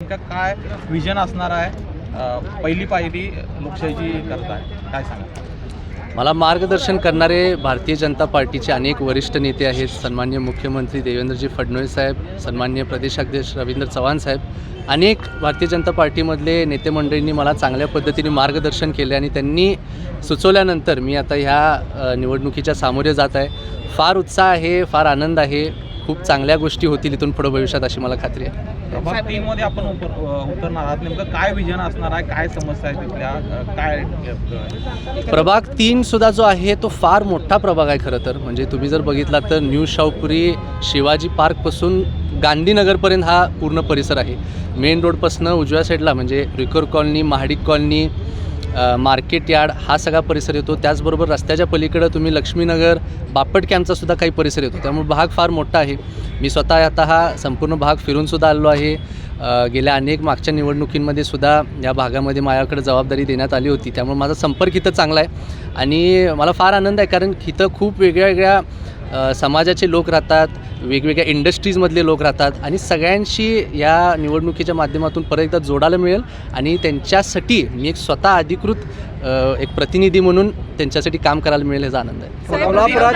नेमका काय विजन असणार आहे? पहिली पायरी लोकशाहीची करताय, काय सांगा? मला मार्गदर्शन करणारे भारतीय जनता पार्टीचे अनेक वरिष्ठ नेते आहेत. सन्माननीय मुख्यमंत्री देवेंद्रजी फडणवीस साहेब, सन्माननीय प्रदेशाध्यक्ष रवींद्र चव्हाण साहेब, अनेक भारतीय जनता पार्टीमधले नेते मंडळींनी मला चांगल्या पद्धतीने मार्गदर्शन केले आणि त्यांनी सुचवल्यानंतर मी आता ह्या निवडणुकीच्या सामोरे जात आहे. फार उत्साह आहे, फार आनंद आहे. खूप चांगल्या गोष्टी होतील इथून पुढे भविष्यात अशी मला खात्री आहे. प्रभाग 3 मध्ये आपण उतरणार आहात, नेमकं काय विजन असणार आहे, काय समस्या आहे तिथल्या, काय? प्रभाग 3 सुद्धा जो आहे तो फार मोठा प्रभाग आहे खरं तर. म्हणजे तुम्ही जर बघितला तर न्यू शाहूपुरी शिवाजी पार्कपासून गांधीनगरपर्यंत हा पूर्ण परिसर आहे. मेन रोडपासून उजव्या साईडला म्हणजे recur colony, Mahadik colony, market yard हा सगळा परिसर येतो. त्याचबरोबर रस्त्याच्या पलीकडं तुम्ही लक्ष्मीनगर, बापट कॅम्पचा सुद्धा काही परिसर येतो. त्यामुळे भाग फार मोठा आहे. मी स्वतः आता हा संपूर्ण भाग फिरूनसुद्धा आलो आहे. गेल्या अनेक मागच्या निवडणुकींमध्ये सुद्धा या भागामध्ये माझ्याकडे जबाबदारी देण्यात आली होती. त्यामुळे माझा संपर्क इथं चांगला आहे आणि मला फार आनंद आहे, कारण इथं खूप वेगळ्या समाजाचे लोक राहतात, वेगवेगळ्या इंडस्ट्रीजमधले लोक राहतात आणि सगळ्यांशी या निवडणुकीच्या माध्यमातून परत एकदा जोडायला मिळेल आणि त्यांच्यासाठी मी एक स्वतः अधिकृत एक प्रतिनिधी म्हणून त्यांच्यासाठी काम करायला मिळेल याचा आनंद आहे.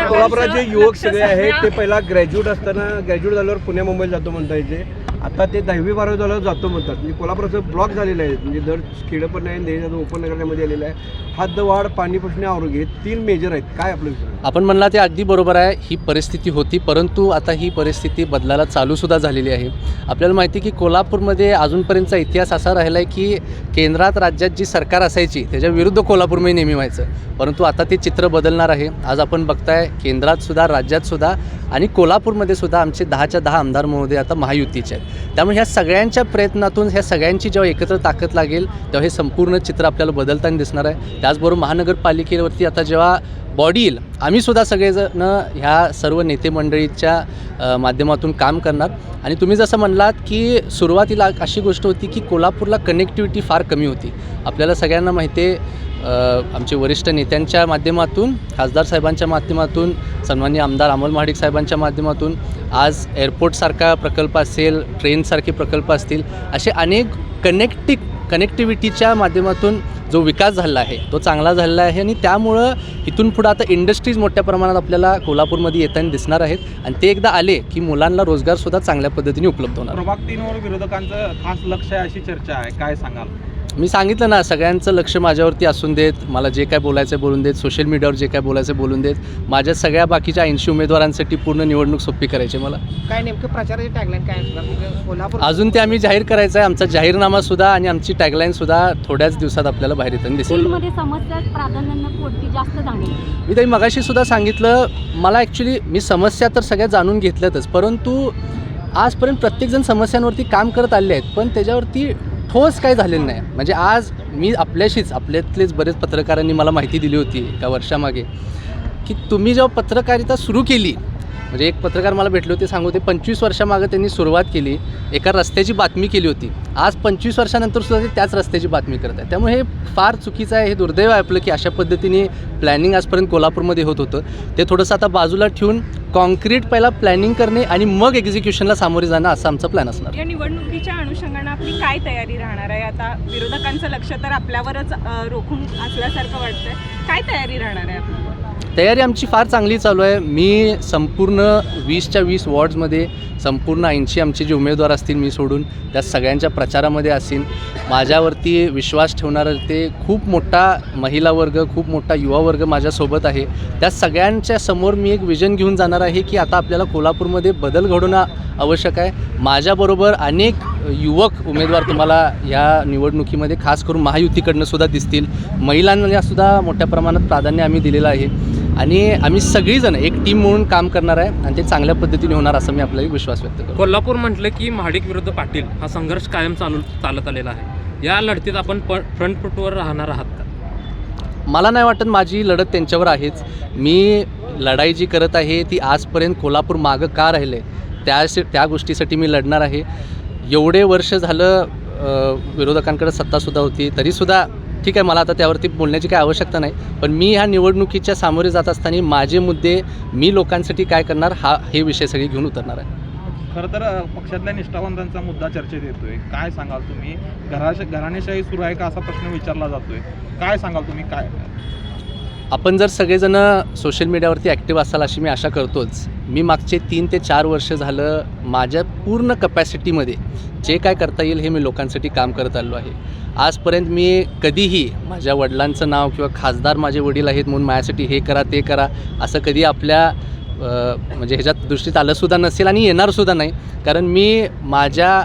कोल्हापुरात जे युवक सगळे आहेत ते पहिला ग्रॅज्युएट झाल्यावर पुण्या मुंबईला जातो म्हणता येते. आता ते 10वी-12वी झाल्यावर जातो म्हणतात. म्हणजे कोल्हापुराचं ब्लॉक झालेलं आहे. म्हणजे दर खेडं पण नाही, देशाचं उपनगरामध्ये आलेलं आहे. हद्दवाढ, पाणी प्रश्न, आरोग्य, 3 मेजर आहेत. काय आपलं विचार? आपण म्हणला ते अगदी बरोबर आहे. ही परिस्थिती होती, परंतु आता ही परिस्थिती बदलायला चालूसुद्धा झालेली आहे. आपल्याला माहिती आहे की कोल्हापूरमध्ये अजूनपर्यंतचा इतिहास असा राहिला आहे की केंद्रात राज्यात जी सरकार असायची त्याच्या विरुद्ध कोल्हापूरमध्ये नेहमी व्हायचं, परंतु आता ते चित्र बदलणार आहे. आज आपण बघताय केंद्रातसुद्धा, राज्यातसुद्धा आणि कोल्हापूरमध्ये सुद्धा आमचे 10च्या 10 आमदार महोदय आता महायुतीचे आहेत. त्यामुळे ह्या सगळ्यांच्या प्रयत्नातून ह्या सगळ्यांची जेव्हा एकत्र ताकद लागेल तेव्हा हे संपूर्ण चित्र आपल्याला बदलताना दिसणार आहे. त्याचबरोबर महानगरपालिकेवरती आता जेव्हा बॉडी येईल, आम्हीसुद्धा सगळेजण ह्या सर्व नेते मंडळीच्या माध्यमातून काम करणार. आणि तुम्ही जसं म्हणलात की सुरुवातीला अशी गोष्ट होती की कोल्हापूरला कनेक्टिव्हिटी फार कमी होती. आपल्याला सगळ्यांना माहिती आहे, आमचे वरिष्ठ नेत्यांच्या माध्यमातून, खासदार साहेबांच्या माध्यमातून, सन्माननीय आमदार अमोल महाडिक साहेबांच्या माध्यमातून आज एअरपोर्टसारखा प्रकल्प असेल, ट्रेनसारखे प्रकल्प असतील, असे अनेक कनेक्टिव्हिटीच्या माध्यमातून जो विकास झाला आहे तो चांगला झालेला आहे. आणि त्यामुळं इथून पुढं आता इंडस्ट्रीज मोठ्या प्रमाणात आपल्याला कोल्हापूरमध्ये येताना दिसणार आहेत आणि ते एकदा आले की मुलांना रोजगारसुद्धा चांगल्या पद्धतीने उपलब्ध होणार. प्रभाग 3 वर विरोधकांचं खास लक्ष आहे अशी चर्चा आहे, काय सांगाल? मी सांगितलं ना, सगळ्यांचं लक्ष माझ्यावरती असून देत. मला जे काय बोलायचं बोलून देत, सोशल मीडियावर जे काय बोलायचं बोलून देत. माझ्या सगळ्या बाकीच्या 80 उमेदवारांसाठी पूर्ण निवडणूक सोपी करायची. मला काय नेमकं प्रचाराची टॅगलाईन काय असणार कोल्हापूर? अजून ते आम्ही जाहीर करायचं आहे. आमचा जाहीरनामासुद्धा आणि आमची टॅगलाईनसुद्धा थोड्याच दिवसात आपल्याला बाहेर येताना दिसेल. समस्या प्राधान्यानं कोणती जास्त जाणीव? मी ताई मगाशी सुद्धा सांगितलं, मला ॲक्च्युली मी समस्या तर सगळ्या जाणून घेतल्यातच, परंतु आजपर्यंत प्रत्येकजण समस्यांवरती काम करत आले आहेत, पण त्याच्यावरती ठोस काय झालेलं नाही. म्हणजे आज मी आपल्यातलेच बरेच पत्रकारांनी मला माहिती दिली होती एका वर्षामागे की तुम्ही जेव्हा पत्रकारिता सुरू केली, म्हणजे एक पत्रकार मला भेटले होते, सांगू ते 25 वर्षामागं त्यांनी सुरुवात केली, एका रस्त्याची बातमी केली होती. आज 25 वर्षानंतर सुद्धा ते त्याच रस्त्याची बातमी करत आहे. त्यामुळे हे फार चुकीचं आहे. हे दुर्दैव आहे आपलं की अशा पद्धतीने प्लॅनिंग आजपर्यंत कोल्हापूरमध्ये होत होतं. ते थोडंसं आता बाजूला ठेवून कॉन्क्रीट पहिला प्लॅनिंग करणे आणि मग एक्झिक्युशनला सामोरे जाणं असा आमचा प्लॅन असणार. या निवडणुकीच्या अनुषंगानं आपली काय तयारी राहणार आहे? आता विरोधकांचं लक्ष तर आपल्यावरच रोखून असल्यासारखं वाटतंय. काय तयारी राहणार आहे आपली? तयारी आमची फार चांगली चालू आहे. मी संपूर्ण 20च्या 20 वॉर्ड्समध्ये संपूर्ण 80 आमचे जे उमेदवार असतील मी सोडून त्या सगळ्यांच्या प्रचारामध्ये असेल. माझ्यावरती विश्वास ठेवणारा ते खूप मोठा महिला वर्ग, खूप मोठा युवा वर्ग माझ्यासोबत आहे. त्या सगळ्यांच्या समोर मी एक विजन घेऊन जाणार आहे की आता आपल्याला कोल्हापूरमध्ये बदल घडवणं आवश्यक आहे. माझ्याबरोबर अनेक युवक उमेदवार तुम्हाला या निवडणुकीमध्ये खास करून महायुतीकडनं सुद्धा दिसतील. महिलांना सुद्धा मोठ्या प्रमाणात प्राधान्य आम्ही दिलेलं आहे आणि आम्ही सगळीजण एक टीम म्हणून काम करणार आहे आणि ते चांगल्या पद्धतीने होणार असं मी आपल्याला विश्वास व्यक्त करतो. कोल्हापूर म्हटलं की महाडिक विरुद्ध पाटील हा संघर्ष कायम चालत आलेला आहे. या लढतीत आपण फ्रंट फूटवर राहणार आहात का? मला नाही वाटत माझी लढत त्यांच्यावर आहेच. मी लढाई जी करत आहे ती आजपर्यंत कोल्हापूर मागं का राहिलं आहे त्या गोष्टीसाठी मी लढणार आहे. एवढे वर्ष झालं विरोधकांकडे सत्तासुद्धा होती, तरीसुद्धा ठीक आहे, मला आता त्यावरती बोलण्याची काही आवश्यकता नाही. पण मी ह्या निवडणुकीच्या सामोरे जात असताना माझे मुद्दे, मी लोकांसाठी काय करणार हे विषय सगळे घेऊन उतरणार आहे. खरं तर पक्षातल्या निष्ठावंतांचा मुद्दा चर्चेत येतोय. काय सांगाल तुम्ही? घराणेशाही सुरू आहे का असा प्रश्न विचारला जातोय. काय सांगाल तुम्ही? काय आपण जर सगळेजण सोशल मीडियावरती ॲक्टिव्ह असाल अशी मी आशा करतोच. मी मागचे 3 ते 4 वर्ष झालं माझ्या पूर्ण कपॅसिटीमध्ये जे काय करता येईल हे मी लोकांसाठी काम करत आलो आहे. आजपर्यंत मी कधीही माझ्या वडिलांचं नाव किंवा खासदार माझे वडील आहेत म्हणून माझ्यासाठी हे करा ते करा असं कधी आपल्या म्हणजे ह्याच्यात दृष्टीत आलंसुद्धा नसेल आणि येणारसुद्धा नाही. कारण मी माझ्या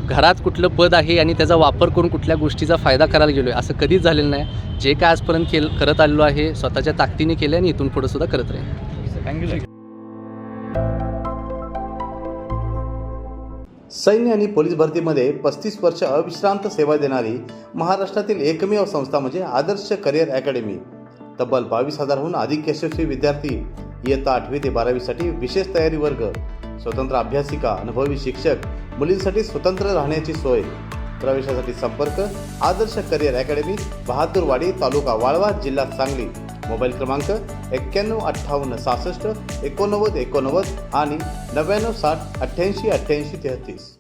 घरात कुठलं पद आहे आणि त्याचा वापर करून कुठल्या गोष्टीचा फायदा करायला गेलो आहे असं कधीच झालेलं नाही. जे काय आजपर्यंत करत आलेलो आहे स्वतःच्या ताकदीने केलं आणि इथून पुढं सुद्धा करत राहील. थँक्यू. सैन्य आणि पोलीस भरतीमध्ये 35 वर्ष अविश्रांत सेवा देणारी महाराष्ट्रातील एकमेव संस्था म्हणजे आदर्श करिअर अकॅडमी. तब्बल 22,000हून अधिक यशस्वी विद्यार्थी, इयत्ता 8वी ते 12वीसाठी विशेष तयारी वर्ग, स्वतंत्र अभ्यासिका, अनुभवी शिक्षक, मुलींसाठी स्वतंत्र राहण्याची सोय. प्रवेशासाठी संपर्क आदर्श करिअर अकॅडमी, बहादूरवाडी, तालुका वाळवा, जिल्हा सांगली. मोबाईल क्रमांक 915866 8989 आणि 9960 888833.